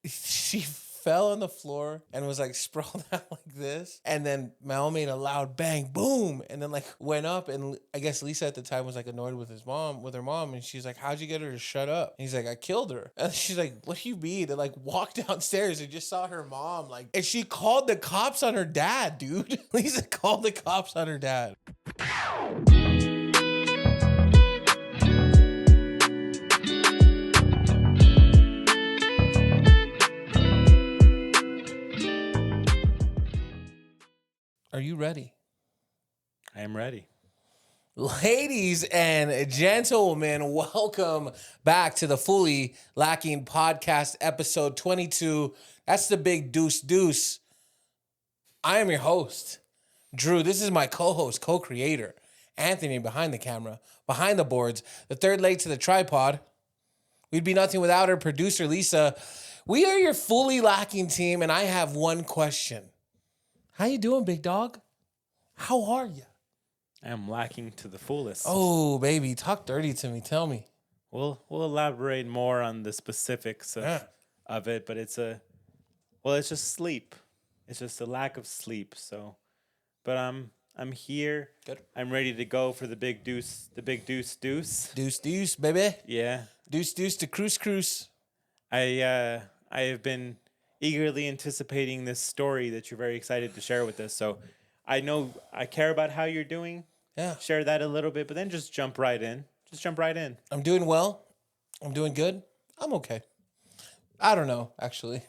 she fell on the floor and was like sprawled out like this. And then Mel made a loud bang, boom, and then like went up. And I guess Lisa at the time was like annoyed with her mom, and she's like, "How'd you get her to shut up?" And he's like, "I killed her." And she's like, "What do you mean?" And like walked downstairs and just saw her mom like, and she called the cops on her dad, dude. Lisa called the cops on her dad. Are you ready? I am ready. Ladies and gentlemen, welcome back to the Fully Lacking Podcast, episode 22. That's the big deuce. I am your host, Drew. This is my co-host, co-creator, Anthony, behind the camera, behind the boards, the third leg to the tripod. We'd be nothing without our producer, Lisa. We are your Fully Lacking team, and I have one question. How you doing, big dog? How are you? I am lacking to the fullest. Oh, baby, talk dirty to me. Tell me. We'll elaborate more on the specifics of it, but it's just sleep. It's just a lack of sleep. So, but I'm here. Good. I'm ready to go for the big deuce. Deuce, baby. Yeah. Deuce to cruise. I have been eagerly anticipating this story that you're very excited to share with us. So, I know I care about how you're doing. Yeah. Share that a little bit, but then just jump right in. I'm doing well. I'm doing good. I'm okay. I don't know, actually.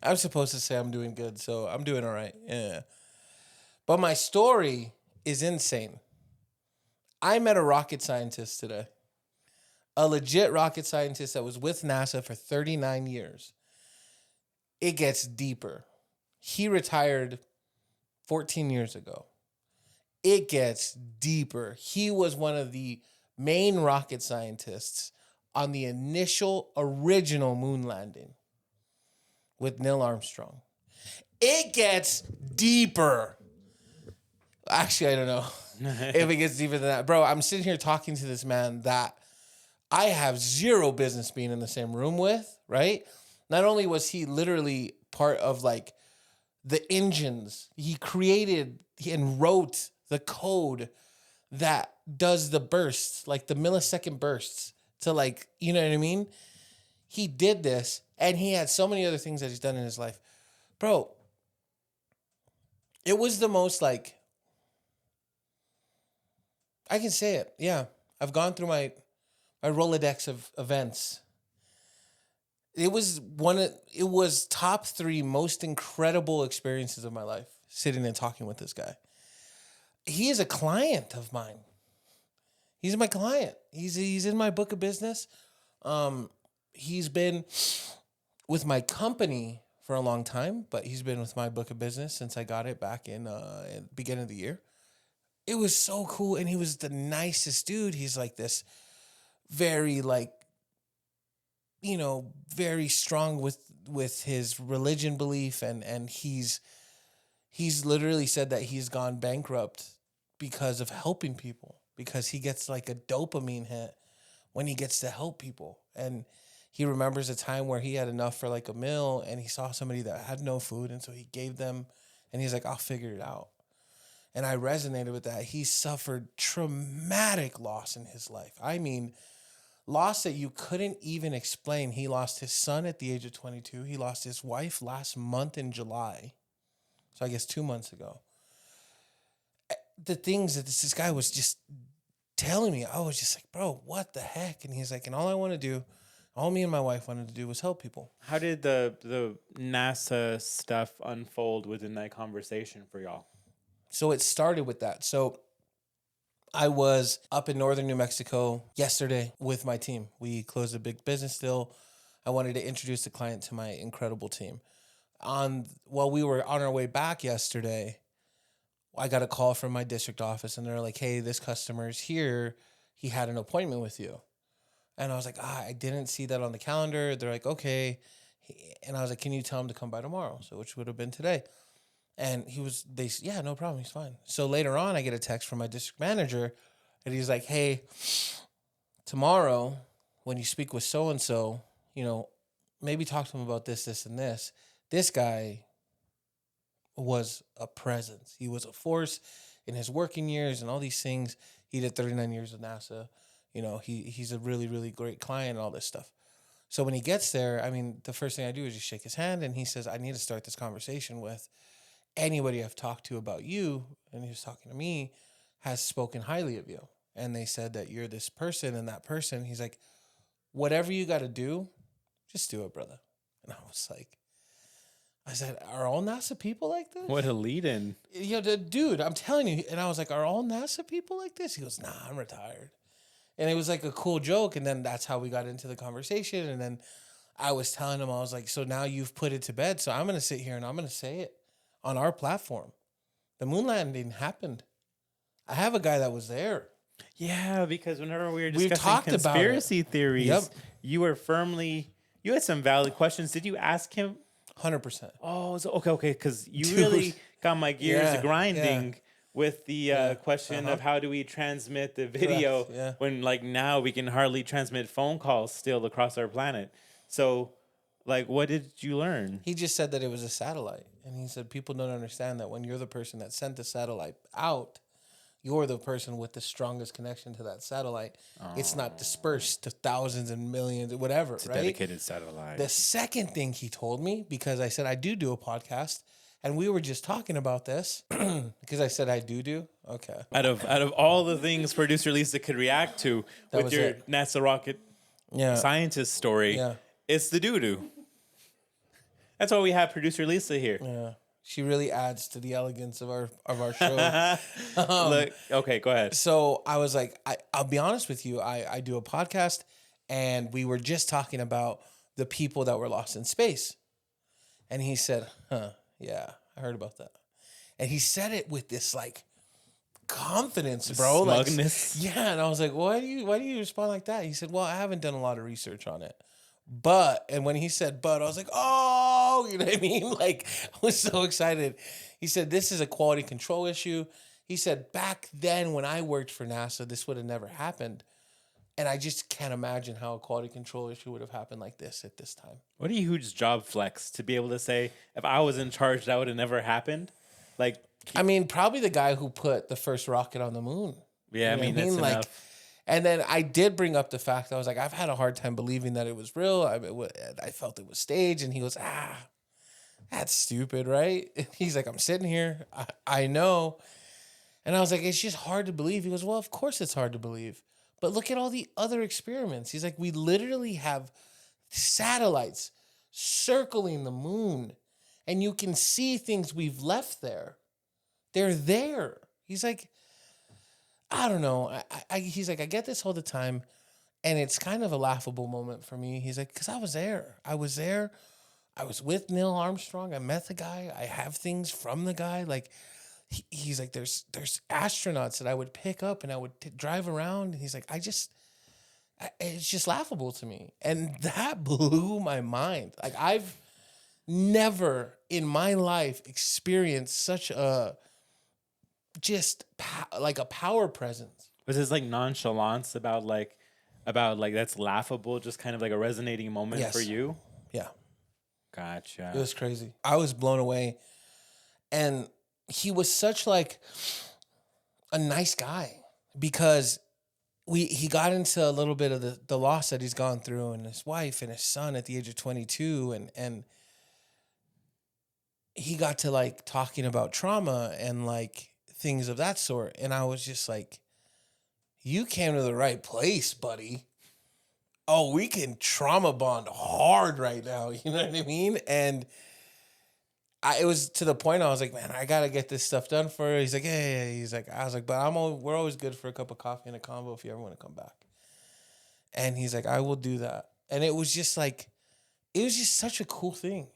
I'm supposed to say I'm doing good, so I'm doing all right. Yeah. But my story is insane. I met a rocket scientist today. A legit rocket scientist that was with NASA for 39 years. It gets deeper. He retired 14 years ago. It gets deeper. He was one of the main rocket scientists on the original moon landing with Neil Armstrong. It gets deeper. Actually, I don't know if it gets deeper than that. Bro, I'm sitting here talking to this man that I have zero business being in the same room with, right? Not only was he literally part of like the engines, he created and wrote the code that does the bursts, like the millisecond bursts to like, you know what I mean? He did this and he had so many other things that he's done in his life. Bro, it was the most like, I can say it. Yeah. I've gone through my Rolodex of events. It was top 3 most incredible experiences of my life, sitting and talking with this guy. He is a client of mine. He's my client. He's in my book of business. He's been with my company for a long time, but he's been with my book of business since I got it back in the beginning of the year. It was so cool, and he was the nicest dude. He's like this very like, you know, very strong with his religion belief, and he's literally said that he's gone bankrupt because of helping people, because he gets like a dopamine hit when he gets to help people. And he remembers a time where he had enough for like a meal and he saw somebody that had no food, and so he gave them, and he's like, I'll figure it out. And I resonated with that. He suffered traumatic loss in his life. I mean, loss that you couldn't even explain. He lost his son at the age of 22. He lost his wife last month in July. So I guess 2 months ago. The things that this guy was just telling me, I was just like, bro, what the heck? And he's like, and all me and my wife wanted to do was help people. How did the NASA stuff unfold within that conversation for y'all? So it started with that. So I was up in northern New Mexico yesterday with my team. We closed a big business deal. I wanted to introduce the client to my incredible team. While we were on our way back yesterday, I got a call from my district office, and they're like, hey, this customer's here. He had an appointment with you. And I was like, I didn't see that on the calendar. They're like, okay. And I was like, can you tell him to come by tomorrow? So which would have been today. And yeah, no problem. He's fine. So later on, I get a text from my district manager, and he's like, hey, tomorrow when you speak with so-and-so, you know, maybe talk to him about this, and this. This guy was a presence. He was a force in his working years and all these things. He did 39 years with NASA. He's a really, really great client and all this stuff. So when he gets there, I mean, the first thing I do is just shake his hand, and he says, I need to start this conversation with anybody I've talked to about you, and he was talking to me, has spoken highly of you. And they said that you're this person and that person. He's like, whatever you got to do, just do it, brother. And I said, are all NASA people like this? What a lead-in. Dude, I'm telling you. And I was like, are all NASA people like this? He goes, nah, I'm retired. And it was like a cool joke. And then that's how we got into the conversation. And then I was telling him, I was like, so now you've put it to bed. So I'm going to sit here and I'm going to say it on our platform. The moon landing happened. I have a guy that was there. Yeah, because whenever we were We've discussing talked about conspiracy theories, Yep. you had some valid questions. Did you ask him? 100%. Oh, so, okay, because you Dude. really got my gears Yeah, grinding with the question Uh-huh. of how do we transmit the video Correct, yeah. when now we can hardly transmit phone calls still across our planet. So, what did you learn? He just said that it was a satellite. And he said people don't understand that when you're the person that sent the satellite out, you're the person with the strongest connection to that satellite. It's not dispersed to thousands and millions, whatever, It's a right? dedicated satellite. The second thing he told me, because I said I do a podcast, and we were just talking about this, because I said I do. Okay. Out of all the things producer Lisa could react to with was your it. NASA rocket Yeah. scientist story, Yeah. it's the doo-doo. That's why we have producer Lisa here. Yeah. She really adds to the elegance of our show. Look, okay, go ahead. So I was like, I'll be honest with you. I do a podcast, and we were just talking about the people that were lost in space. And he said, yeah, I heard about that. And he said it with this confidence, bro. Smugness. Yeah. And I was like, why do you respond like that? He said, well, I haven't done a lot of research on it. And when he said but, I was like, oh, you know what I mean? I was so excited. He said, this is a quality control issue. He said, back then when I worked for NASA, this would have never happened. And I just can't imagine how a quality control issue would have happened like this at this time. What a huge job flex to be able to say, if I was in charge, that would have never happened. Probably the guy who put the first rocket on the moon. Yeah, You know that's what enough. And then I did bring up the fact that I was like, I've had a hard time believing that it was real. I felt it was staged. And he goes, that's stupid, right? And he's like, I'm sitting here. I know. And I was like, it's just hard to believe. He goes, well, of course it's hard to believe. But look at all the other experiments. He's like, we literally have satellites circling the moon. And you can see things we've left there. They're there. He's like, I don't know. He's like, I get this all the time, and it's kind of a laughable moment for me. He's like, because I was there. I was there. I was with Neil Armstrong. I met the guy. I have things from the guy. He's like, there's astronauts that I would pick up and I would drive around. And he's like, it's just laughable to me. And that blew my mind. I've never in my life experienced such a a power presence. Was this nonchalance about that's laughable, just kind of like a resonating moment Yes. for you? Yeah. Gotcha. It was crazy. I was blown away. And he was such a nice guy, because he got into a little bit of the loss that he's gone through, and his wife and his son at the age of 22. And he got to talking about trauma and things of that sort. And I was just like, you came to the right place, buddy. Oh, we can trauma bond hard right now. You know what I mean? And it was to the point I was like, man, I got to get this stuff done for her. He's like, yeah. He's like, I was like, but we're always good for a cup of coffee and a convo if you ever want to come back. And he's like, I will do that. And it was just such a cool thing.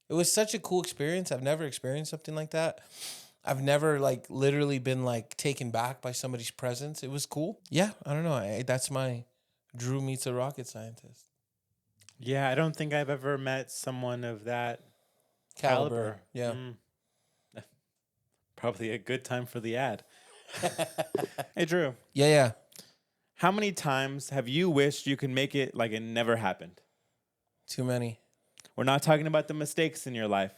It was such a cool experience. I've never experienced something like that. I've never literally been taken back by somebody's presence. It was cool. Yeah, I don't know. That's my Drew meets a rocket scientist. Yeah, I don't think I've ever met someone of that Caliber. Yeah. Probably a good time for the ad. Hey, Drew. Yeah. How many times have you wished you could make it like it never happened? Too many. We're not talking about the mistakes in your life,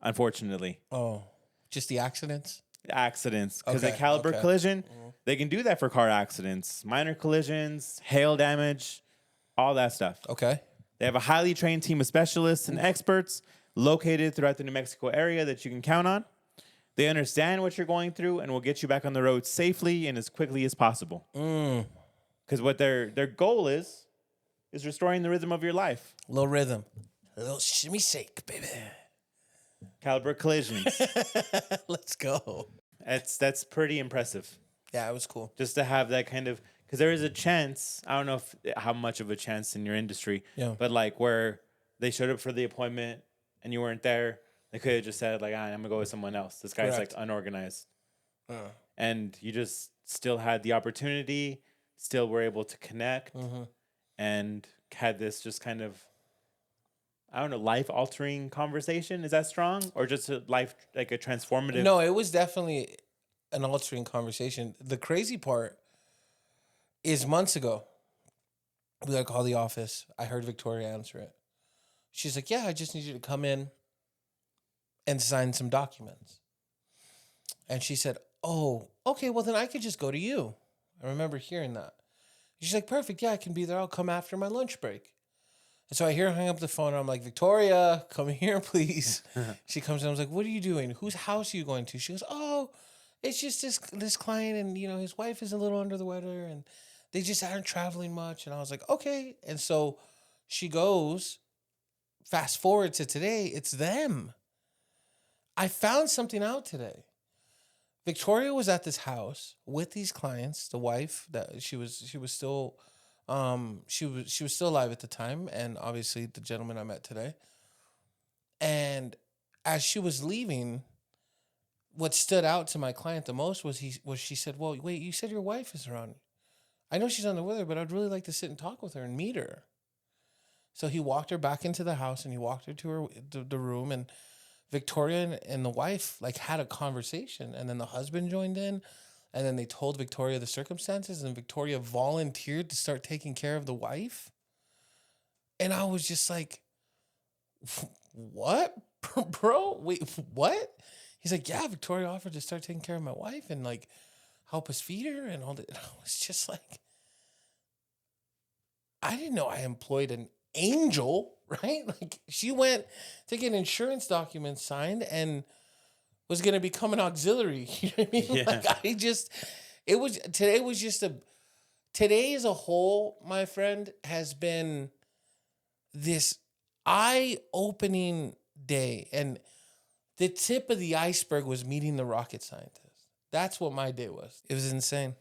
unfortunately. Oh, just the accidents? Accidents. Because a Okay, caliber okay. collision, they can do that for car accidents, minor collisions, hail damage, all that stuff. Okay. They have a highly trained team of specialists and experts located throughout the New Mexico area that you can count on. They understand what you're going through and will get you back on the road safely and as quickly as possible. Because what their goal is restoring the rhythm of your life. A little rhythm. A little shimmy shake, baby. Caliber collisions. Let's go. That's pretty impressive. Yeah, it was cool. Just to have that kind of, because there is a chance, I don't know how much of a chance in your industry, but like where they showed up for the appointment and you weren't there, they could have just said like, I'm gonna go with someone else. This guy's like unorganized. And you just still had the opportunity, still were able to connect, and had this just kind of, I don't know, life-altering conversation. Is that strong? Or just a life, like a transformative? No, it was definitely an altering conversation. The crazy part is months ago, we call the office. I heard Victoria answer it. She's like, yeah, I just need you to come in and sign some documents. And she said, oh, okay, well then I could just go to you. I remember hearing that. She's like, perfect, yeah, I can be there. I'll come after my lunch break. And so I hear her hang up the phone. And I'm like, Victoria, come here, please. She comes in. I was like, what are you doing? Whose house are you going to? She goes, oh, it's just this client. And, his wife is a little under the weather. And they just aren't traveling much. And I was like, okay. And so she goes, fast forward to today, it's them. I found something out today. Victoria was at this house with these clients, the wife, that she was still she was still alive at the time, and obviously the gentleman I met today. And as she was leaving, what stood out to my client the most was she said, well, wait, you said your wife is around. I know she's under the weather, but I'd really like to sit and talk with her and meet her. So he walked her back into the house and he walked her to the room, and Victoria and the wife had a conversation, and then the husband joined in, and then they told Victoria the circumstances, and Victoria volunteered to start taking care of the wife. And I was just like, what, bro? Wait, what? He's like, yeah, Victoria offered to start taking care of my wife and help us feed her and all that. And I was just like, I didn't know I employed an angel, right? She went to get insurance documents signed and was going to become an auxiliary. You know what I mean? Yeah. Today as a whole, my friend, has been this eye-opening day. And the tip of the iceberg was meeting the rocket scientist. That's what my day was. It was insane.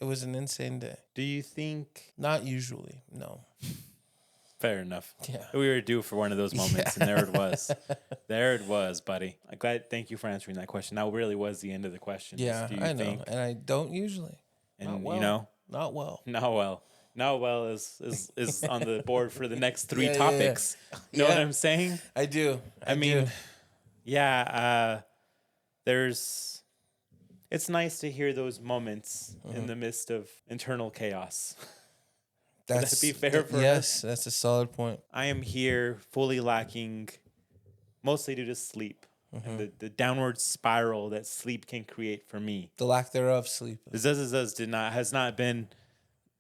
It was an insane day. Do you think? Not usually, no. Fair enough. Yeah. We were due for one of those moments, and there it was. There it was, buddy. Thank you for answering that question. That really was the end of the question. Yeah, I know. And I don't usually. And not well. Not well. Not well. Not well is on the board for the next three topics. Yeah. You know what I'm saying? I do. I mean, yeah, it's nice to hear those moments in the midst of internal chaos. Would that be fair for us? Yes, that's a solid point. I am here fully lacking, mostly due to sleep. And the downward spiral that sleep can create for me. The lack thereof sleep. Has not been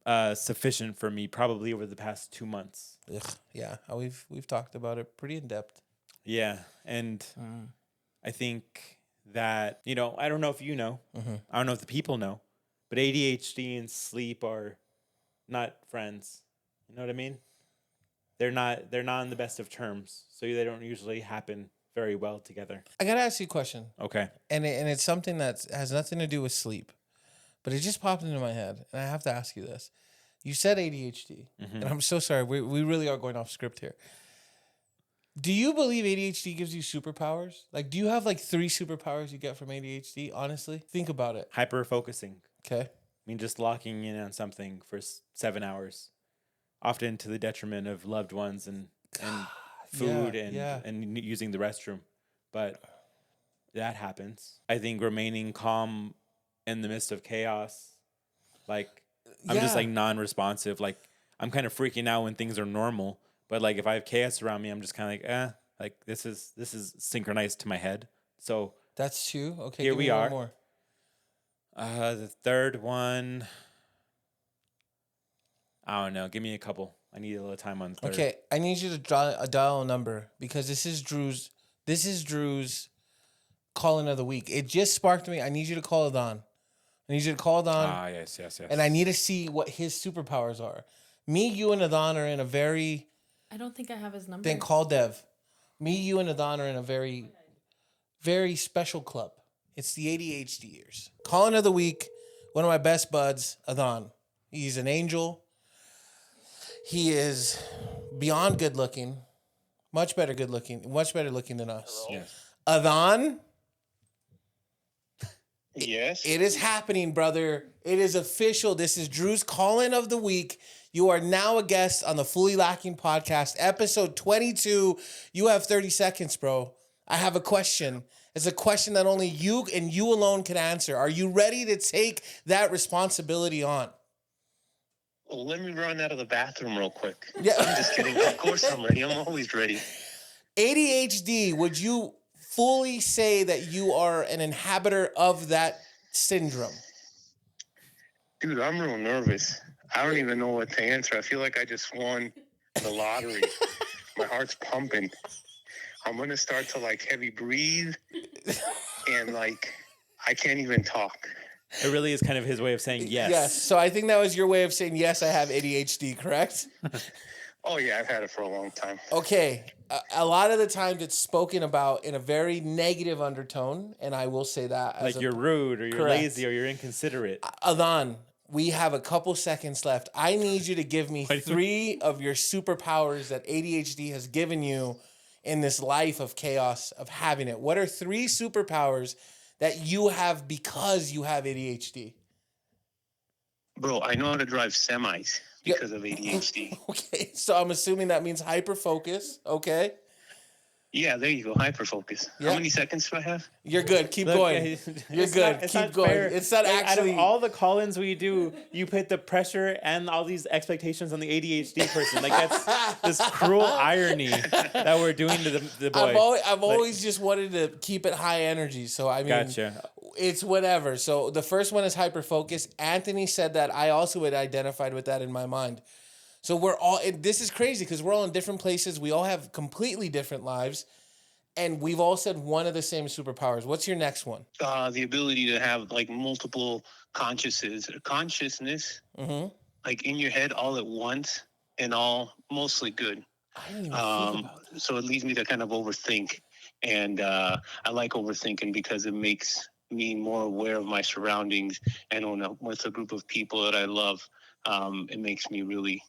sufficient for me probably over the past 2 months. Ugh, yeah, we've talked about it pretty in depth. Yeah, and I think that, I don't know if you know, I don't know if the people know, but ADHD and sleep are not friends. You know what I mean? They're not on the best of terms, so they don't usually happen very well together. I gotta ask you a question. Okay. And it's something that has nothing to do with sleep, but it just popped into my head, and I have to ask you this. You said ADHD, and I'm so sorry. We really are going off script here. Do you believe ADHD gives you superpowers? Do you have 3 superpowers you get from ADHD? Honestly, think about it. Hyper focusing. Okay. I mean, just locking in on something for 7 hours, often to the detriment of loved ones and food and using the restroom. But that happens. I think remaining calm in the midst of chaos, I'm just non-responsive. I'm kind of freaking out when things are normal, But like if I have chaos around me, I'm just kind of like this is synchronized to my head. So that's two. Okay, here give we me are. one more. The third one, I don't know. Give me a couple. I need a little time on the third. Okay, I need you to dial a number because this is Drew's calling of the week. It just sparked me. I need you to call Adon. I need you to call Adon. Ah, yes. And I need to see what his superpowers are. Me, you, and Adon are in a very... I don't think I have his number. Then call Dev. Me, you, and Adon are in a very, very special club. It's the ADHD years. Calling of the week, one of my best buds, Adon. He's an angel. He is beyond good looking. Much better looking than us. Yes. Adon... Yes. It is happening, brother. It is official. This is Drew's call-in of the week. You are now a guest on the Fully Lacking podcast, episode 22. You have 30 seconds, bro. I have a question. It's a question that only you and you alone can answer. Are you ready to take that responsibility on? Well, let me run out of the bathroom real quick. Yeah. I'm just kidding. Of course I'm ready. I'm always ready. ADHD, would you fully say that you are an inhabitor of that syndrome? Dude, I'm real nervous. I don't even know what to answer. I feel like I just won the lottery. My heart's pumping. I'm going to start to like heavy breathe and like I can't even talk. It really is kind of his way of saying yes. Yes. So I think that was your way of saying, yes, I have ADHD, correct? Oh, yeah, I've had it for a long time. Okay. A lot of the times it's spoken about in a very negative undertone, and I will say that. Like you're rude or you're correct. lazy or you're inconsiderate. Adon, we have a couple seconds left. I need you to give me 3 of your superpowers that ADHD has given you in this life of chaos of having it. What are 3 superpowers that you have because you have ADHD? Bro, I know how to drive semis because of ADHD. Okay, so I'm assuming that means hyperfocus, okay? Yeah, there you go. Hyperfocus. Yeah. How many seconds do I have? You're good. Keep Look, going. You're good. Keep going. Fair. It's not Like, actually... Out of all the call-ins we do, you put the pressure and all these expectations on the ADHD person. Like that's this cruel irony that we're doing to the boy. I've always just wanted to keep it high energy. So I mean, Gotcha. It's whatever. So the first one is hyperfocus. Anthony said that. I also had identified with that in my mind. So we're all... This is crazy because we're all in different places. We all have completely different lives. And we've all said one of the same superpowers. What's your next one? The ability to have like multiple consciousness, like in your head all at once and all mostly good. I didn't even think about that. So it leads me to kind of overthink. And I like overthinking because it makes me more aware of my surroundings. And when I'm with a group of people that I love, it makes me really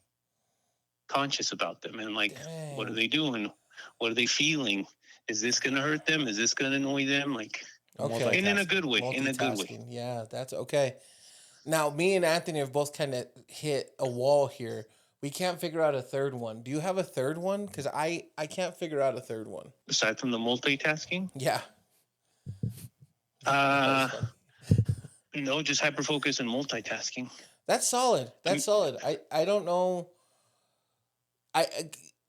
conscious about them. And like, Dang. What are they doing? What are they feeling? Is this going to hurt them? Is this going to annoy them? Like, Okay. and in a good way. In a good way. Multitasking. Yeah, that's okay. Now, me and Anthony have both kind of hit a wall here. We can't figure out a third one. Do you have a third one? Because I can't figure out a third one. Aside from the multitasking? Yeah. No, just hyperfocus and multitasking. That's solid. That's solid. I don't know.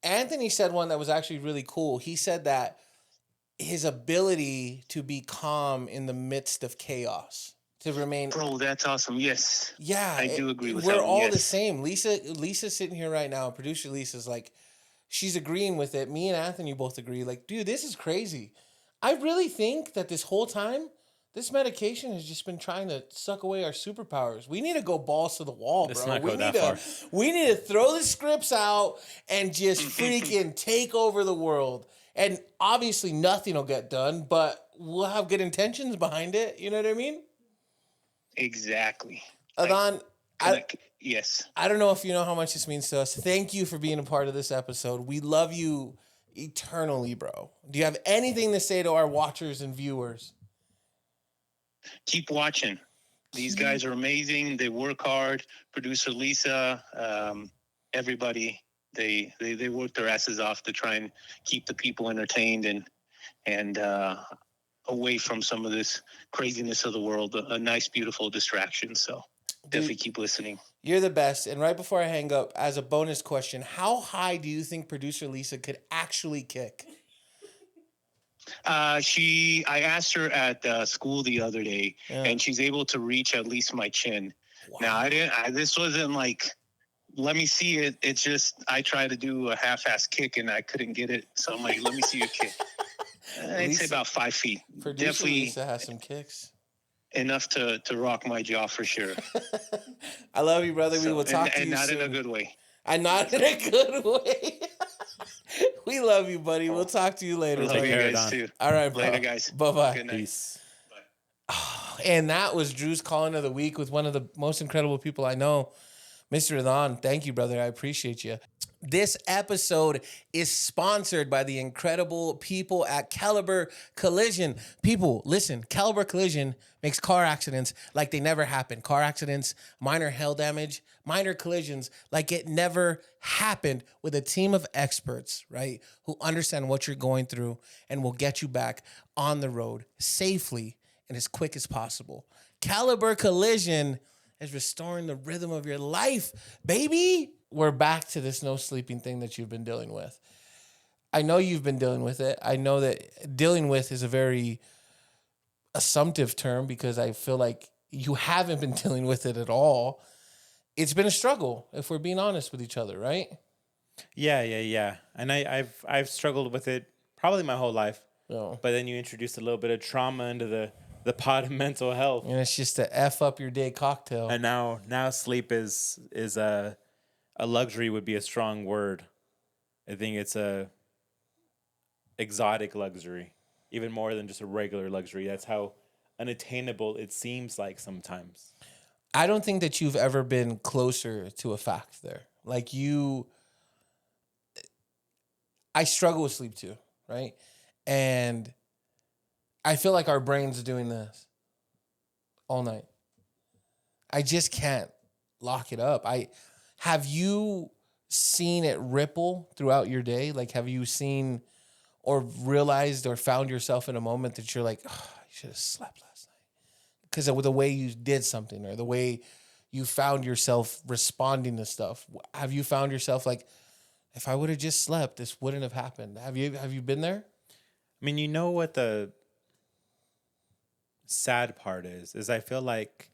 Anthony said one that was actually really cool. He said that his ability to be calm in the midst of chaos, to remain... Bro, that's awesome. Yes. Yeah. I do agree with that. We're all yes. the same. Lisa's sitting here right now. Producer Lisa's like, she's agreeing with it. Me and Anthony both agree. Like, dude, this is crazy. I really think that this whole time, this medication has just been trying to suck away our superpowers. We need to go balls to the wall, bro. Let's not go that far. We need to throw the scripts out and just freaking take over the world. And obviously nothing will get done, but we'll have good intentions behind it. You know what I mean? Exactly. Adon, yes. I don't know if you know how much this means to us. Thank you for being a part of this episode. We love you eternally, bro. Do you have anything to say to our watchers and viewers? Keep watching. These guys are amazing. They work hard. Producer Lisa, everybody, they work their asses off to try and keep the people entertained and away from some of this craziness of the world. A nice, beautiful distraction. So Definitely keep listening. You're the best. And right before I hang up, as a bonus question, how high do you think producer Lisa could actually kick? I asked her at school the other day, and she's able to reach at least my chin. Wow. Now, this wasn't like, let me see it. It's just, I tried to do a half-ass kick, and I couldn't get it. So I'm like, let me see your kick. I'd say about 5 feet. Producer Definitely Lisa has some kicks. Enough to rock my jaw for sure. I love you, brother. We will talk to you not soon. In a good way. And not in a good way. We love you, buddy. We'll talk to you later. Love you guys too. All right, bro. Later, guys. Bye-bye. Good night. Peace. And that was Drew's Calling of the Week with one of the most incredible people I know, Mr. Adhan. Thank you, brother. I appreciate you. This episode is sponsored by the incredible people at Caliber Collision. People, listen, Caliber Collision makes car accidents like they never happened. Car accidents, minor hail damage, minor collisions like it never happened, with a team of experts, right, who understand what you're going through and will get you back on the road safely and as quick as possible. Caliber Collision is restoring the rhythm of your life, baby. We're back to this no sleeping thing that you've been dealing with. I know you've been dealing with it. I know that dealing with is a very assumptive term because I feel like you haven't been dealing with it at all. It's been a struggle, if we're being honest with each other, right? Yeah. And I've struggled with it probably my whole life. Oh. But then you introduced a little bit of trauma into the pot of mental health. And it's just a F up your day cocktail. And now sleep is a luxury would be a strong word. I think it's a exotic luxury, even more than just a regular luxury. That's how unattainable it seems like sometimes. I don't think that you've ever been closer to a fact there. Like I struggle with sleep too, right? And I feel like our brain's doing this all night. I just can't lock it up. Have you seen it ripple throughout your day? Like, have you seen or realized or found yourself in a moment that you're like, oh, I should have slept last night? Because of the way you did something or the way you found yourself responding to stuff. Have you found yourself like, if I would have just slept, this wouldn't have happened? Have you been there? I mean, you know what the sad part is I feel like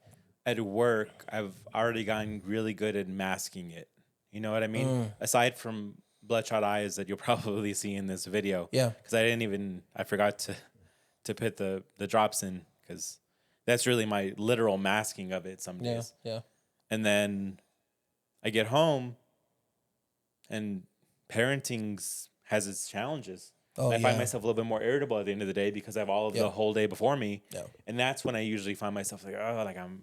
at work, I've already gotten really good at masking it. You know what I mean? Aside from bloodshot eyes that you'll probably see in this video. Yeah. Because I forgot to put the drops in because that's really my literal masking of it some days. Yeah. And then I get home and parenting has its challenges. I find myself a little bit more irritable at the end of the day because I have all of the whole day before me. Yeah. And that's when I usually find myself like, oh, like I'm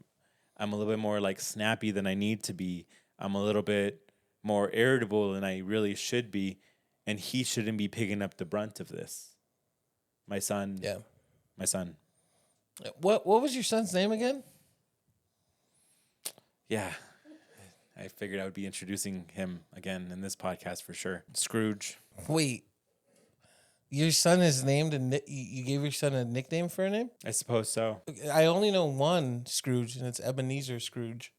a little bit more like snappy than I need to be. I'm a little bit more irritable than I really should be. And he shouldn't be picking up the brunt of this. My son. Yeah. My son. What was your son's name again? Yeah. I figured I would be introducing him again in this podcast for sure. Scrooge. Wait. Your son is named, and you gave your son a nickname for a name? I suppose so. I only know one Scrooge, and it's Ebenezer Scrooge.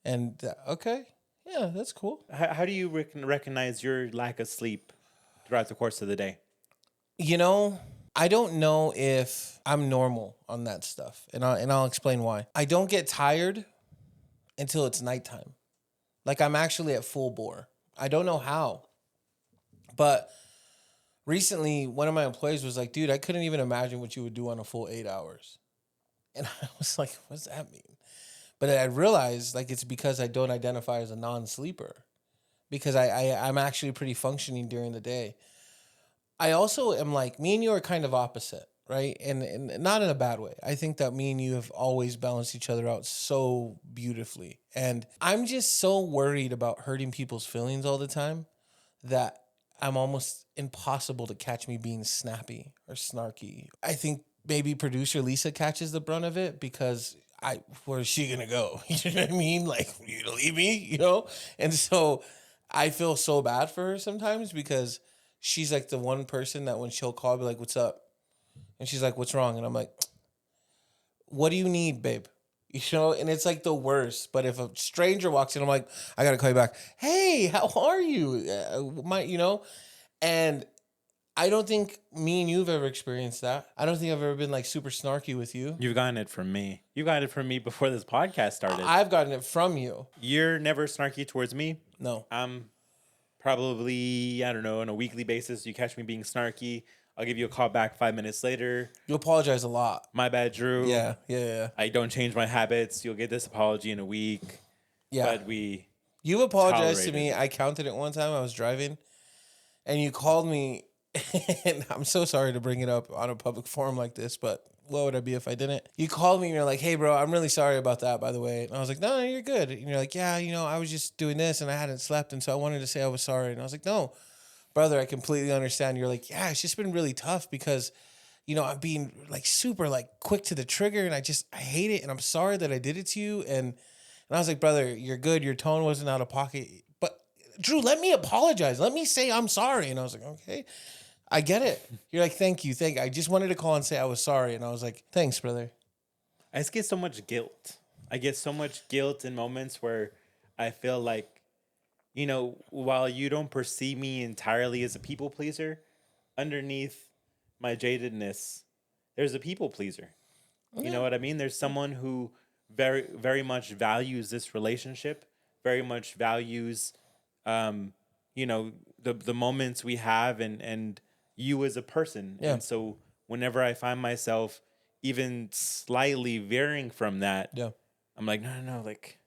And, okay. Yeah, that's cool. How do you recognize your lack of sleep throughout the course of the day? You know, I don't know if I'm normal on that stuff, and I'll explain why. I don't get tired until it's nighttime. Like, I'm actually at full bore. I don't know how, but recently, one of my employees was like, dude, I couldn't even imagine what you would do on a full 8 hours. And I was like, what does that mean? But I realized, like, it's because I don't identify as a non-sleeper. Because I'm actually pretty functioning during the day. I also am like, me and you are kind of opposite, right? And not in a bad way. I think that me and you have always balanced each other out so beautifully. And I'm just so worried about hurting people's feelings all the time that I'm almost impossible to catch me being snappy or snarky. I think maybe producer Lisa catches the brunt of it because where's she gonna go? You know what I mean? Like, you gonna leave me? You know? And so I feel so bad for her sometimes because she's like the one person that when she'll call, I'll be like, what's up? And she's like, what's wrong? And I'm like, what do you need, babe? You know, and it's like the worst. But if a stranger walks in, I'm like, I gotta call you back. Hey, how are you? You know, and I don't think me and you've ever experienced that. I don't think I've ever been like super snarky with you. You've gotten it from me. You got it from me before this podcast started. I've gotten it from you. You're never snarky towards me. No. I'm probably, I don't know, on a weekly basis. You catch me being snarky. I'll give you a call back 5 minutes later. You apologize a lot. My bad, Drew. Yeah. I don't change my habits. You'll get this apology in a week. Yeah. But you've apologized to me. I counted it one time. I was driving and you called me. And I'm so sorry to bring it up on a public forum like this, but what would I be if I didn't? You called me and you're like, hey, bro, I'm really sorry about that, by the way. And I was like, no, you're good. And you're like, yeah, you know, I was just doing this and I hadn't slept. And so I wanted to say I was sorry. And I was like, no, brother, I completely understand. You're like, yeah, it's just been really tough because, you know, I'm being like super like quick to the trigger and I hate it. And I'm sorry that I did it to you. And I was like, brother, you're good. Your tone wasn't out of pocket. But Drew, let me apologize. Let me say I'm sorry. And I was like, okay. I get it. You're like, thank you. I just wanted to call and say I was sorry. And I was like, thanks, brother. I just get so much guilt. I get so much guilt in moments where I feel like, you know, while you don't perceive me entirely as a people pleaser, underneath my jadedness, there's a people pleaser. You know what I mean? There's someone who very, very much values this relationship, very much values, you know, the moments we have and you as a person. Yeah. And so whenever I find myself even slightly veering from that, I'm like, no, like,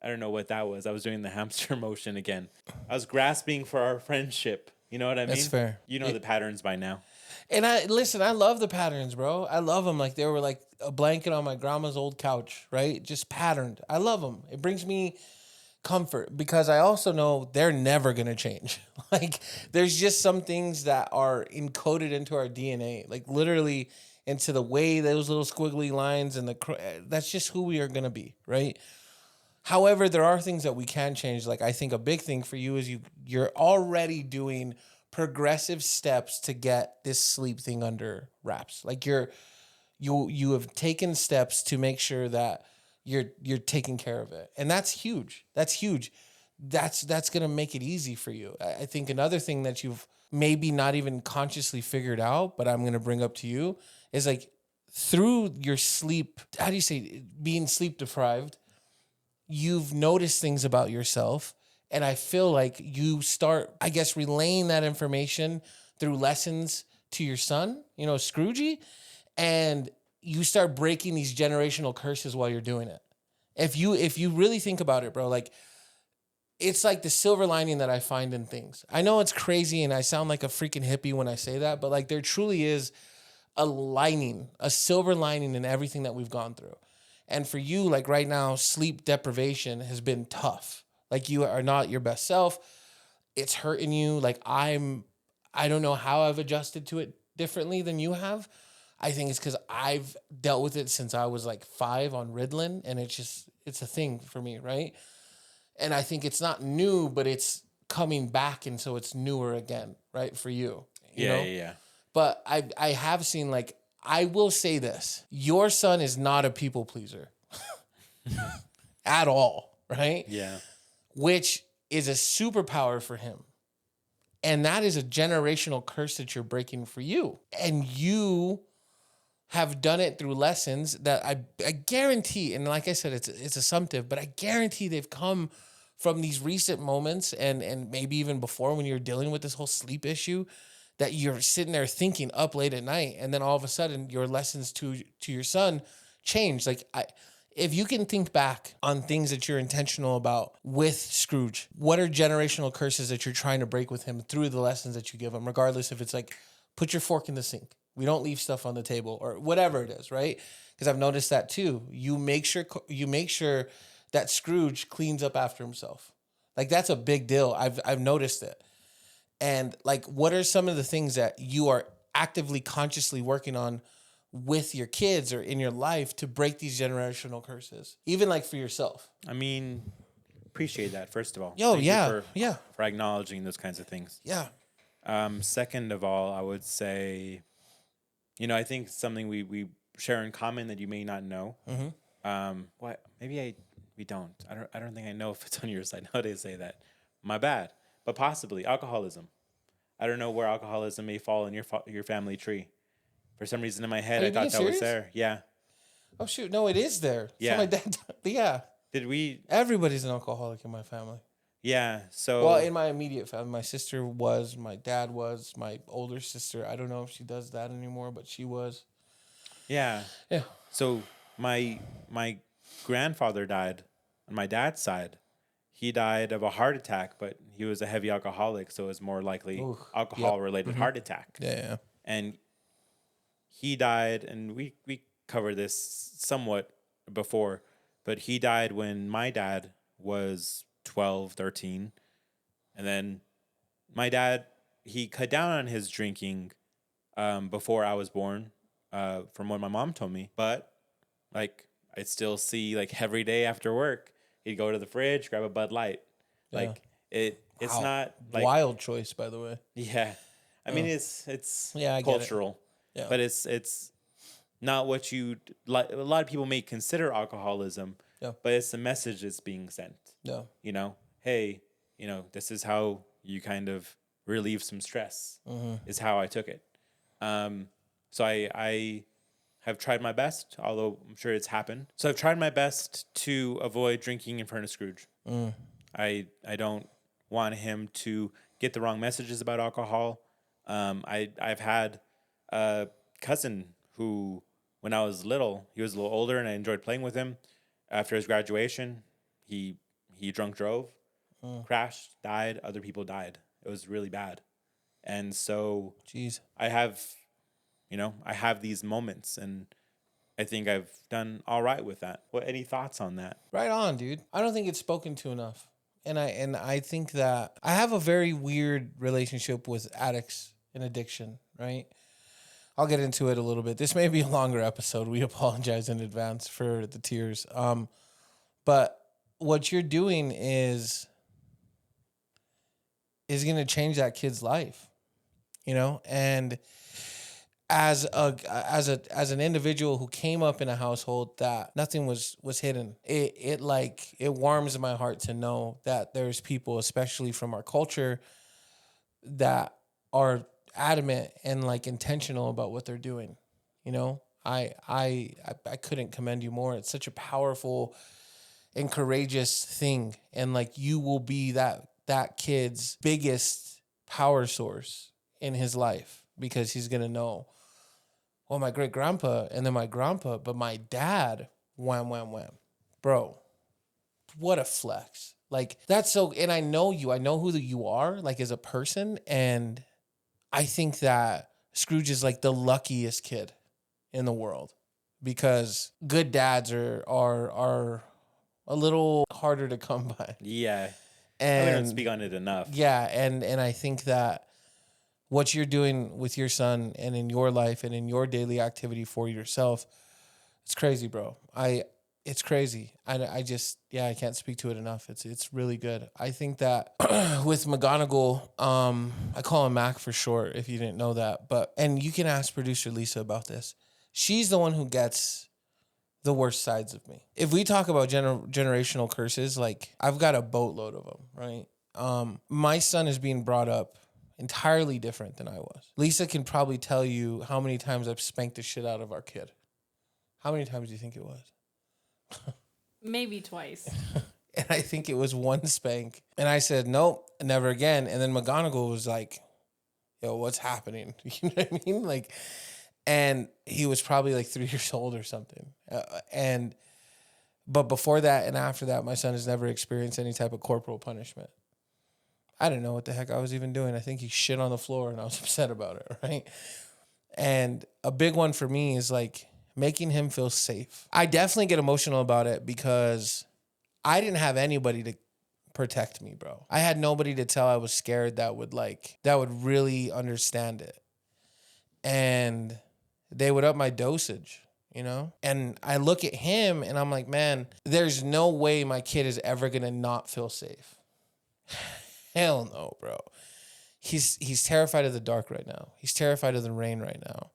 I don't know what that was. I was doing the hamster motion again. I was grasping for our friendship. You know what I mean? That's fair. You know the patterns by now. And I love the patterns, bro. I love them. Like they were like a blanket on my grandma's old couch, right? Just patterned. I love them. It brings me comfort because I also know they're never going to change. Like there's just some things that are encoded into our DNA, like literally into the way those little squiggly lines and that's just who we are going to be, right? However, there are things that we can change. Like I think a big thing for you is you're already doing progressive steps to get this sleep thing under wraps. Like you have taken steps to make sure that you're taking care of it. And that's huge. That's huge. That's going to make it easy for you. I think another thing that you've maybe not even consciously figured out, but I'm going to bring up to you is like through your sleep, how do you say, being sleep deprived, you've noticed things about yourself. And I feel like you start, I guess, relaying that information through lessons to your son, you know, Scroogey, and you start breaking these generational curses while you're doing it. If you really think about it, bro, like it's like the silver lining that I find in things. I know it's crazy and I sound like a freaking hippie when I say that, but like there truly is a silver lining in everything that we've gone through. And for you, like right now, sleep deprivation has been tough. Like you are not your best self. It's hurting you. Like I don't know how I've adjusted to it differently than you have. I think it's because I've dealt with it since I was like 5 on Ritalin, and it's a thing for me, right? And I think it's not new, but it's coming back, and so it's newer again, right, for you. You know? Yeah. But I have seen, like, I will say this. Your son is not a people pleaser at all, right? Yeah. Which is a superpower for him. And that is a generational curse that you're breaking for you. And you have done it through lessons that I guarantee, and like I said, it's assumptive, but I guarantee they've come from these recent moments and maybe even before when you're dealing with this whole sleep issue, that you're sitting there thinking up late at night, and then all of a sudden your lessons to your son change. Like if you can think back on things that you're intentional about with Scrooge, what are generational curses that you're trying to break with him through the lessons that you give him, regardless if it's like, put your fork in the sink. We don't leave stuff on the table or whatever it is, right? Because I've noticed that too. You make sure that Scrooge cleans up after himself. Like that's a big deal. I've noticed it. And like, what are some of the things that you are actively, consciously working on with your kids or in your life to break these generational curses, even like for yourself? I mean, appreciate that, first of all. Thank you for acknowledging those kinds of things. Yeah. Second of all, I would say, you know, I think something we share in common that you may not know. What? Maybe we don't. I don't think I know if it's on your side. How do they say that? My bad. But possibly alcoholism. I don't know where alcoholism may fall in your family tree. For some reason in my head, Are I you being thought that was serious? there. Yeah. Oh shoot, no, it is there. Yeah. So my dad, yeah. Did we? Everybody's an alcoholic in my family. Yeah. So. Well, in my immediate family, my sister was, my dad was, my older sister. I don't know if she does that anymore, but she was. Yeah. Yeah. So my grandfather died on my dad's side. He died of a heart attack, but he was a heavy alcoholic, so it was more likely alcohol related heart attack. Yeah. And he died, and we covered this somewhat before, but he died when my dad was 12, 13. And then my dad, he cut down on his drinking before I was born, from what my mom told me. But like I still see like every day after work, he'd go to the fridge, grab a Bud Light. Like it's Wow. not like Wild choice, by the way. yeah. I mean it's Yeah, I get it. cultural. Yeah. But it's not what you like. A lot of people may consider alcoholism, but it's the message that's being sent. Yeah. You know, hey, this is how you kind of relieve some stress. Is how I took it. So I have tried my best, although I'm sure it's happened. So I've tried my best to avoid drinking in front of Scrooge. I don't want him to get the wrong messages about alcohol. I've had a cousin who, when I was little, he was a little older, and I enjoyed playing with him. After his graduation, he drunk drove, crashed, died. Other people died. It was really bad, and so Jeez. I have these moments, and I think I've done all right with that. Any thoughts on that? Right on, dude. I don't think it's spoken to enough. And I think that I have a very weird relationship with addicts and addiction, right? I'll get into it a little bit. This may be a longer episode. We apologize in advance for the tears. But what you're doing is going to change that kid's life, and as an individual who came up in a household that nothing was hidden, it warms my heart to know that there's people, especially from our culture, that are adamant and like intentional about what they're doing. I couldn't commend you more. It's such a powerful and courageous thing, and like you will be that kid's biggest power source in his life, because he's gonna know, well, my great grandpa and then my grandpa, but my dad, wham. Bro, what a flex. Like, that's so, and I know who you are, like, as a person, and I think that Scrooge is like the luckiest kid in the world, because good dads are a little harder to come by. Yeah. And we don't speak on it enough. Yeah, and I think that what you're doing with your son and in your life and in your daily activity for yourself, it's crazy, bro. It's crazy. I just, I can't speak to it enough. It's really good. I think that with McGonagall, I call him Mac for short, if you didn't know that, and you can ask producer Lisa about this. She's the one who gets the worst sides of me. If we talk about generational curses, like, I've got a boatload of them, right? My son is being brought up entirely different than I was. Lisa can probably tell you how many times I've spanked the shit out of our kid. How many times do you think it was? Maybe twice. And I think it was one spank. And I said, nope, never again. And then McGonagall was like, yo, what's happening? You know what I mean? Like, and he was probably like 3 years old or something. But before that and after that, my son has never experienced any type of corporal punishment. I didn't know what the heck I was even doing. I think he shit on the floor and I was upset about it, right? And a big one for me is like making him feel safe. I definitely get emotional about it because I didn't have anybody to protect me, bro. I had nobody to tell I was scared that would really understand it. And they would up my dosage, And I look at him and I'm like, man, there's no way my kid is ever going to not feel safe. Hell no, bro. He's terrified of the dark right now. He's terrified of the rain right now.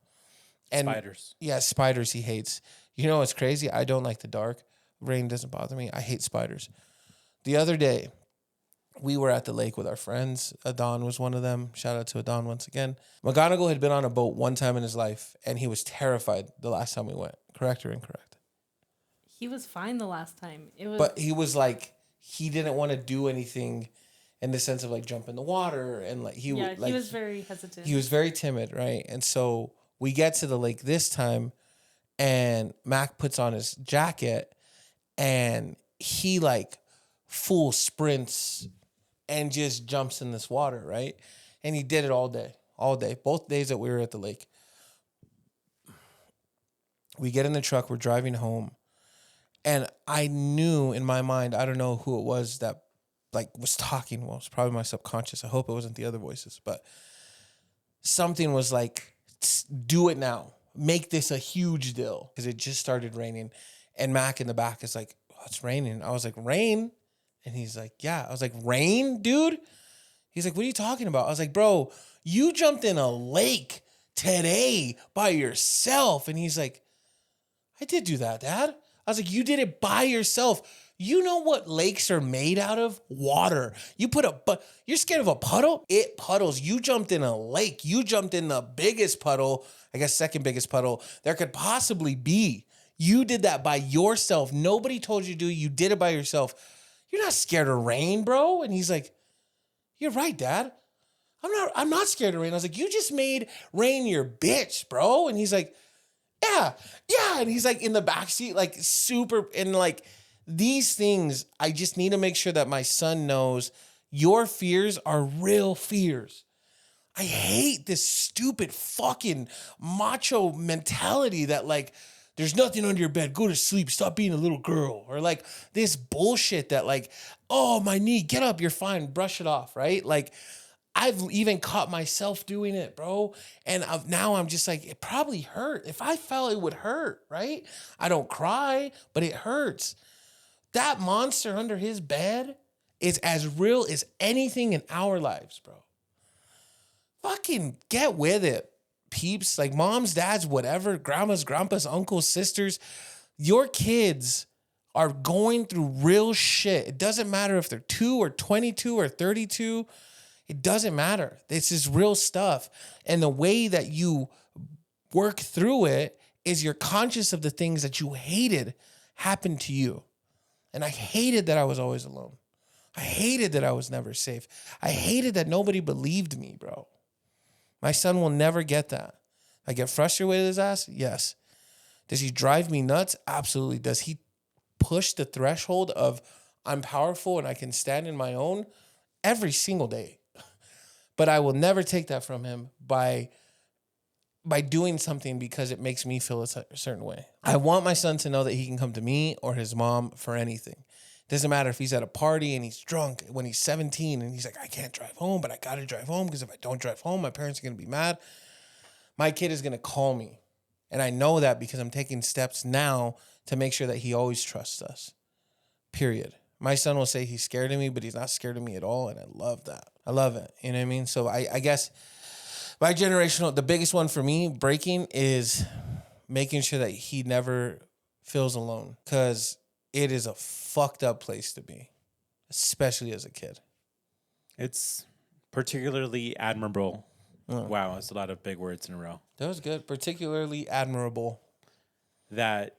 And spiders. Yeah, spiders he hates. You know what's crazy? I don't like the dark. Rain doesn't bother me. I hate spiders. The other day, we were at the lake with our friends. Adon was one of them. Shout out to Adon once again. McGonagall had been on a boat one time in his life, and he was terrified the last time we went. Correct or incorrect? He was fine the last time. But he was like, he didn't want to do anything in the sense of like jump in the water. And like, he was very hesitant. He was very timid, right? And so we get to the lake this time, and Mac puts on his jacket, and he like full sprints and just jumps in this water, right? And he did it all day, both days that we were at the lake. We get in the truck, we're driving home, and I knew in my mind, I don't know who it was that like was talking. Well, it's probably my subconscious. I hope it wasn't the other voices, but something was like, do it now. Make this a huge deal. Because it just started raining. And Mac in the back is like, oh, it's raining. I was like, rain? And he's like, yeah. I was like, rain, dude? He's like, what are you talking about? I was like, bro, you jumped in a lake today by yourself. And he's like, I did do that, Dad. I was like, you did it by yourself. You know what lakes are made out of? Water. You're scared of a puddle? It puddles. You jumped in a lake. You jumped in the biggest puddle, I guess second biggest puddle there could possibly be. You did that by yourself. Nobody told you to do it. You did it by yourself. You're not scared of rain, bro. And he's like, you're right, Dad. I'm not scared of rain. I was like, you just made rain your bitch, bro. And he's like, yeah. And he's like in the backseat, like super, and like these things, I just need to make sure that my son knows your fears are real fears. I hate this stupid fucking macho mentality that like, there's nothing under your bed. Go to sleep. Stop being a little girl. Or like this bullshit that like, oh, my knee, get up. You're fine. Brush it off, right? Like I've even caught myself doing it, bro. And now I'm just like, it probably hurt. If I fell, it would hurt, right? I don't cry, but it hurts. That monster under his bed is as real as anything in our lives, bro. Fucking get with it, peeps. Like moms, dads, whatever, grandmas, grandpas, uncles, sisters. Your kids are going through real shit. It doesn't matter if they're 2 or 22 or 32. It doesn't matter. This is real stuff. And the way that you work through it is you're conscious of the things that you hated happened to you. And I hated that I was always alone. I hated that I was never safe. I hated that nobody believed me, bro. My son will never get that. I get frustrated with his ass? Yes. Does he drive me nuts? Absolutely. Does he push the threshold of I'm powerful and I can stand in my own? Every single day. But I will never take that from him by doing something because it makes me feel a certain way. I want my son to know that he can come to me or his mom for anything. Doesn't matter if he's at a party and he's drunk when he's 17 and he's like, I can't drive home, but I got to drive home because if I don't drive home, my parents are going to be mad. My kid is going to call me. And I know that because I'm taking steps now to make sure that he always trusts us. Period. My son will say he's scared of me, but he's not scared of me at all. And I love that. I love it. You know what I mean? So I guess my generational, the biggest one for me breaking is making sure that he never feels alone. Because it is a fucked up place to be, especially as a kid. It's particularly admirable. Wow, that's a lot of big words in a row. That was good. Particularly admirable. That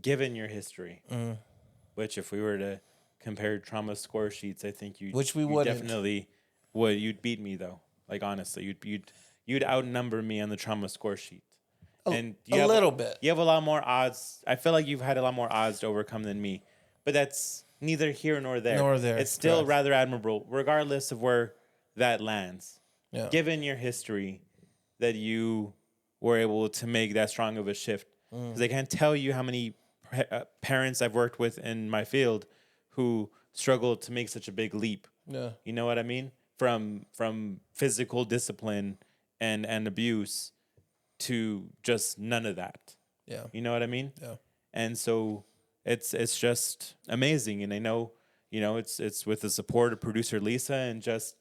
given your history, which if we were to compare trauma score sheets, I think you definitely would. You'd beat me though. Like honestly, you'd outnumber me on the trauma score sheet. And a little bit. You have a lot more odds. I feel like you've had a lot more odds to overcome than me. But that's neither here nor there. It's still rather admirable, regardless of where that lands. Yeah. Given your history, that you were able to make that strong of a shift. Because I can't tell you how many parents I've worked with in my field who struggled to make such a big leap. Yeah. You know what I mean? From physical discipline and abuse to just none of that. Yeah. You know what I mean? Yeah. And so it's just amazing. And I know, it's with the support of producer Lisa and just,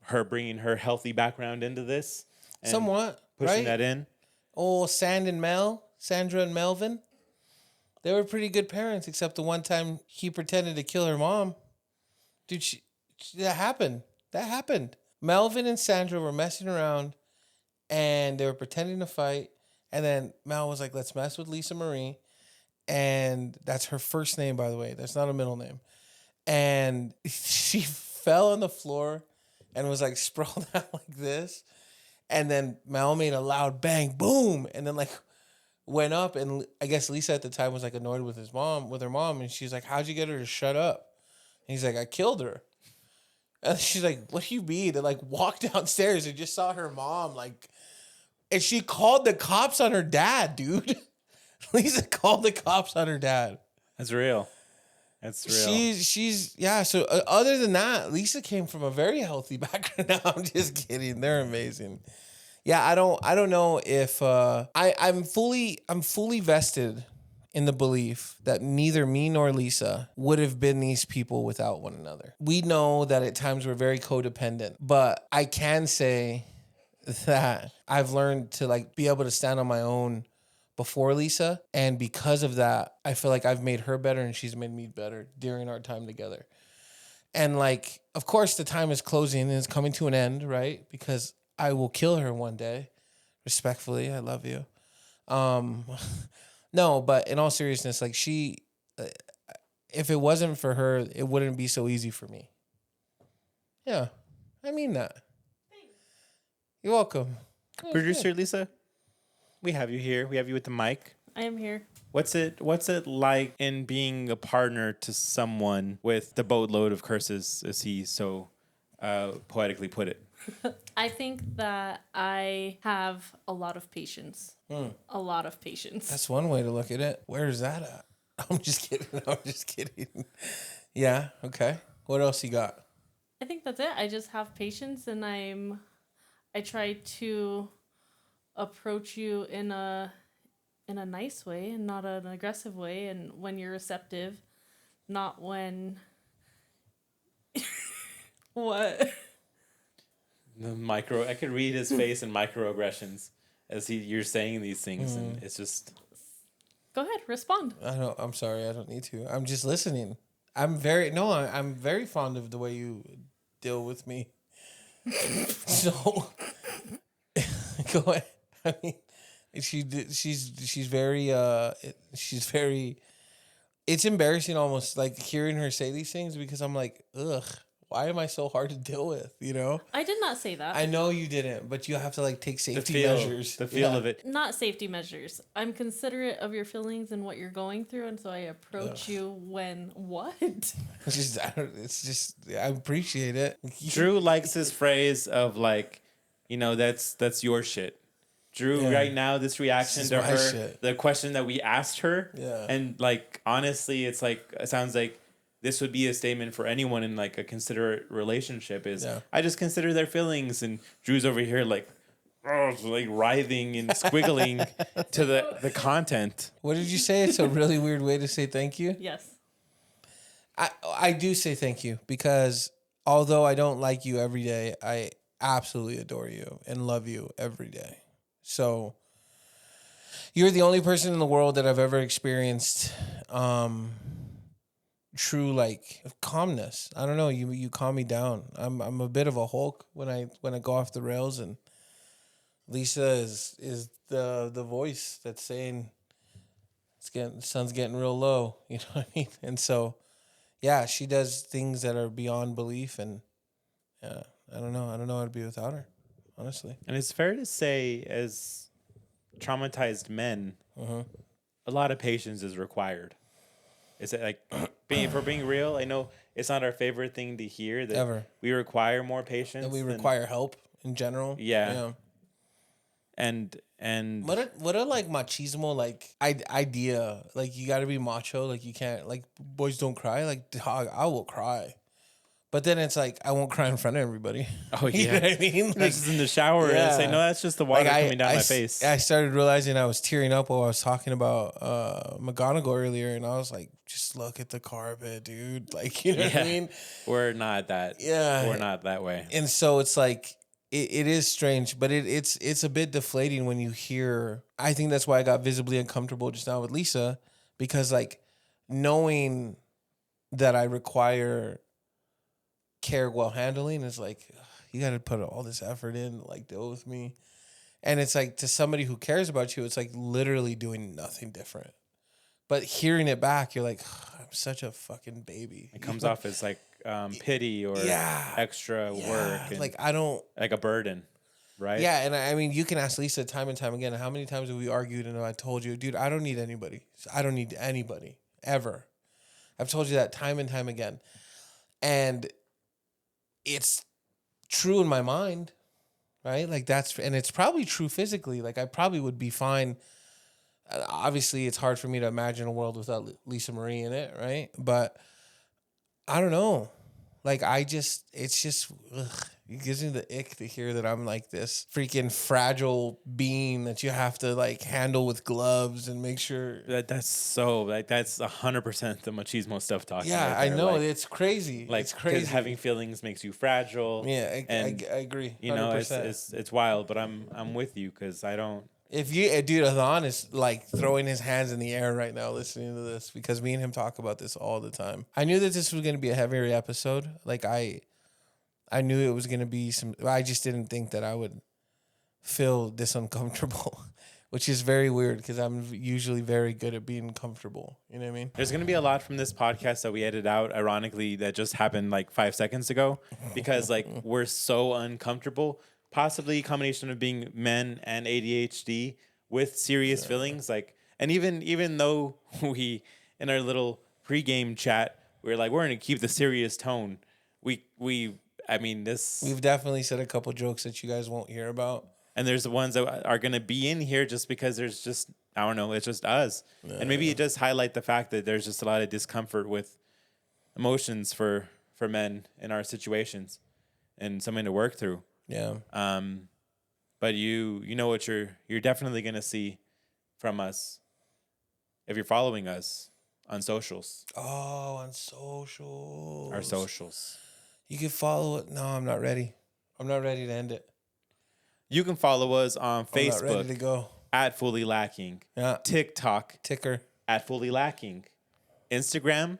her bringing her healthy background into this. And somewhat. Pushing that in. Oh, Sand and Mel. Sandra and Melvin. They were pretty good parents, except the one time he pretended to kill her mom. Dude, that happened. That happened. Melvin and Sandra were messing around, and they were pretending to fight. And then Mel was like, let's mess with Lisa Marie. And that's her first name, by the way. That's not a middle name. And she fell on the floor and was like sprawled out like this. And then Mel made a loud bang, boom. And then like went up, and I guess Lisa at the time was like annoyed with her mom. And she's like, how'd you get her to shut up? And he's like, I killed her. And she's like, what do you mean? And like walked downstairs and just saw her mom like, and she called the cops on her dad, dude. Lisa called the cops on her dad. That's real. That's real. She's yeah. So other than that, Lisa came from a very healthy background. No, I'm just kidding. They're amazing. Yeah, I don't know if I'm fully vested in the belief that neither me nor Lisa would have been these people without one another. We know that at times we're very codependent, but I can say that I've learned to like be able to stand on my own before Lisa, and because of that, I feel like I've made her better and she's made me better during our time together. And like, of course, the time is closing and it's coming to an end, right? Because I will kill her one day. Respectfully, I love you. No, but in all seriousness, like if it wasn't for her, it wouldn't be so easy for me. Yeah, I mean that. Thanks. You're welcome. Producer Lisa, we have you here. We have you with the mic. I am here. What's it like in being a partner to someone with the boatload of curses, as he so poetically put it? I think that I have a lot of patience. A lot of patience. That's one way to look at it. Where is that at? I'm just kidding. Yeah, okay. What else you got? I think that's it. I just have patience, and I try to approach you in a nice way and not an aggressive way, and when you're receptive, not when what? I could read his face in microaggressions as you're saying these things, and it's just. Go ahead, respond. I'm sorry, I don't need to. I'm just listening. I'm very fond of the way you deal with me. So go ahead. I mean, she's very it's embarrassing almost, like hearing her say these things, because I'm like, ugh, why am I so hard to deal with, you know? I did not say that. I know you didn't, but you have to like take safety measures. The feel of it. Not safety measures. I'm considerate of your feelings and what you're going through, and so I approach you when what? I appreciate it. Drew likes his phrase of like, that's your shit. Drew, right now, this reaction to her, shit. The question that we asked her, and like honestly, it's like it sounds like this would be a statement for anyone in like a considerate relationship. I just consider their feelings, and Drew's over here like writhing and squiggling to the content. What did you say? It's a really weird way to say thank you. Yes, I do say thank you, because although I don't like you every day, I absolutely adore you and love you every day. So you're the only person in the world that I've ever experienced true like calmness. I don't know, you calm me down. I'm a bit of a Hulk when I go off the rails, and Lisa is the voice that's saying the sun's getting real low, you know what I mean? And so yeah, she does things that are beyond belief, and yeah, I don't know how to be without her, honestly. And it's fair to say, as traumatized men, a lot of patience is required. Is it like if we're being real? I know it's not our favorite thing to hear that ever. We require more patience. That we require help in general. Yeah. And what a like machismo like idea, like you got to be macho, like you can't, like boys don't cry, like dog, I will cry. But then it's like, I won't cry in front of everybody. Oh, yeah. You know what I mean? Like, this is in the shower and say, no, that's just the water coming down my face. I started realizing I was tearing up while I was talking about McGonagall earlier, and I was like, just look at the carpet, dude. Like, you know what I mean? We're not that. Yeah. We're not that way. And so it's like, it is strange, but it's a bit deflating when you hear. I think that's why I got visibly uncomfortable just now with Lisa, because like knowing that I require care while handling is like, you got to put all this effort in to like deal with me. And it's like, to somebody who cares about you, it's like literally doing nothing different. But hearing it back, you're like, I'm such a fucking baby. It comes off as like pity or extra work. And like I don't. Like a burden, right? Yeah, and I mean, you can ask Lisa time and time again, how many times have we argued and I told you, dude, I don't need anybody. I don't need anybody, ever. I've told you that time and time again. And it's true in my mind, right? Like and it's probably true physically. Like I probably would be fine. Obviously, it's hard for me to imagine a world without Lisa Marie in it, right? But I don't know. Like it's just, it gives me the ick to hear that I'm like this freaking fragile being that you have to like handle with gloves and make sure. That's so like that's 100% the machismo stuff talking. Yeah, right I know, like, it's crazy. Like it's crazy. Having feelings makes you fragile. Yeah, I agree. 100%. You know, it's wild, but I'm with you because I don't. If you, dude, Adhan is like throwing his hands in the air right now listening to this, because me and him talk about this all the time. I knew that this was going to be a heavier episode. Like I knew it was going to be I just didn't think that I would feel this uncomfortable, which is very weird because I'm usually very good at being comfortable. You know what I mean? There's going to be a lot from this podcast that we edited out, ironically, that just happened like 5 seconds ago, because like we're so uncomfortable. Possibly a combination of being men and ADHD with serious feelings, like, and even though we in our little pregame chat we're gonna keep the serious tone. We've definitely said a couple jokes that you guys won't hear about, and there's the ones that are gonna be in here just because there's just, I don't know, it's just us, and maybe it does highlight the fact that there's just a lot of discomfort with emotions for men in our situations, and something to work through. Yeah. But you know what you're definitely gonna see from us if you're following us on socials. Oh, on socials. Our socials. You can follow it. No, I'm not ready. I'm not ready to end it. You can follow us on Facebook. I'm not ready to go. At Fully Lacking. Yeah. TikTok. Ticker. At Fully Lacking. Instagram.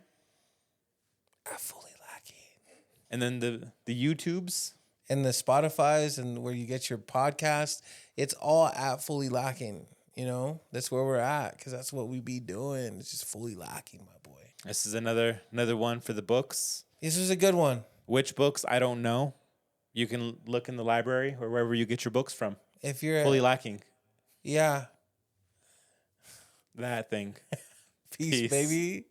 At Fully Lacking. And then the YouTubes. And the Spotify's and where you get your podcast, it's all at Fully Lacking. You know, that's where we're at, because that's what we be doing. It's just Fully Lacking, my boy. This is another one for the books. This was a good one. Which books? I don't know. You can look in the library or wherever you get your books from. If you're Fully Lacking. Yeah. That thing. Peace, baby.